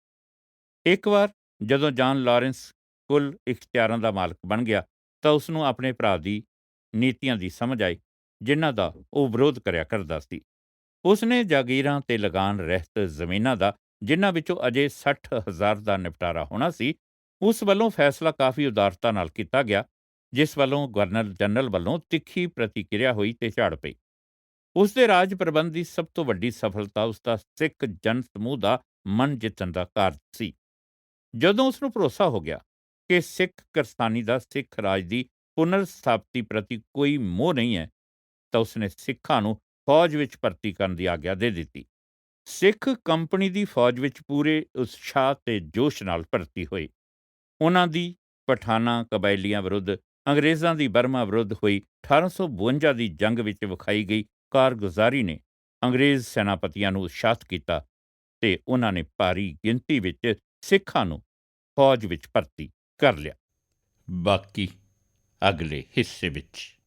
ਇੱਕ ਵਾਰ ਜਦੋਂ ਜਾਨ ਲਾਰੈਂਸ ਕੁੱਲ ਇਖਤਿਆਰਾਂ ਦਾ ਮਾਲਕ ਬਣ ਗਿਆ ਤਾਂ ਉਸ ਨੂੰ ਆਪਣੇ ਭਰਾ ਦੀ ਨੀਤੀਆਂ ਦੀ ਸਮਝ ਆਈ, ਜਿਨ੍ਹਾਂ ਦਾ ਉਹ ਵਿਰੋਧ ਕਰਿਆ ਕਰਦਾ ਸੀ। ਉਸ ਨੇ ਜਾਗੀਰਾਂ ਤੇ ਲਗਾਨ ਰਹਿਤ ਜ਼ਮੀਨਾਂ ਦਾ, ਜਿਨ੍ਹਾਂ ਵਿੱਚੋਂ ਅਜੇ 60,000 ਦਾ ਨਿਪਟਾਰਾ ਹੋਣਾ ਸੀ, ਉਸ ਵੱਲੋਂ ਫੈਸਲਾ ਕਾਫੀ ਉਦਾਰਤਾ ਨਾਲ ਕੀਤਾ ਗਿਆ, ਜਿਸ ਵੱਲੋਂ ਗਵਰਨਰ ਜਨਰਲ ਵੱਲੋਂ ਤਿੱਖੀ ਪ੍ਰਤੀਕਿਰਿਆ ਹੋਈ ਤੇ ਝਾੜ ਪਈ। ਉਸ ਦੇ ਰਾਜ ਪ੍ਰਬੰਧ ਦੀ ਸਭ ਤੋਂ ਵੱਡੀ ਸਫਲਤਾ ਉਸ ਦਾ ਸਿੱਖ ਜਨ ਸਮੂਹ ਦਾ ਮਨ ਜਿੱਤਣ ਦਾ ਕਾਰਜ ਸੀ। ਜਦੋਂ ਉਸ ਨੂੰ ਭਰੋਸਾ ਹੋ ਗਿਆ ਕਿ ਸਿੱਖ ਕਿਰਸਾਨੀ ਦਾ ਸਿੱਖ ਰਾਜ ਦੀ ਪੁਨਰ ਸਥਾਪਤੀ ਪ੍ਰਤੀ ਕੋਈ ਮੋਹ ਨਹੀਂ ਹੈ, ਤਾਂ ਉਸਨੇ ਸਿੱਖਾਂ ਨੂੰ ਫੌਜ ਵਿੱਚ ਭਰਤੀ ਕਰਨ ਦੀ ਆਗਿਆ ਦੇ ਦਿੱਤੀ। ਸਿੱਖ ਕੰਪਨੀ ਦੀ ਫੌਜ ਵਿੱਚ ਪੂਰੇ ਉਤਸ਼ਾਹ ਤੇ ਜੋਸ਼ ਨਾਲ ਭਰਤੀ ਹੋਏ। ਉਹਨਾਂ ਦੀ ਪਠਾਨਾਂ ਕਬਾਇਲੀਆਂ ਵਿਰੁੱਧ, ਅੰਗਰੇਜ਼ਾਂ ਦੀ ਬਰਮਾ ਵਿਰੁੱਧ ਹੋਈ 1852 ਦੀ ਜੰਗ ਵਿੱਚ ਵਿਖਾਈ ਗਈ ਕਾਰਗੁਜ਼ਾਰੀ ਨੇ ਅੰਗਰੇਜ਼ ਸੈਨਾਪਤੀਆਂ ਨੂੰ ਉਤਸ਼ਾਹਿਤ ਕੀਤਾ ਤੇ ਉਹਨਾਂ ਨੇ ਭਾਰੀ ਗਿਣਤੀ ਵਿੱਚ ਸਿੱਖਾਂ ਨੂੰ ਫੌਜ ਵਿੱਚ ਭਰਤੀ ਕਰ ਲਿਆ। ਬਾਕੀ ਅਗਲੇ ਹਿੱਸੇ ਵਿੱਚ।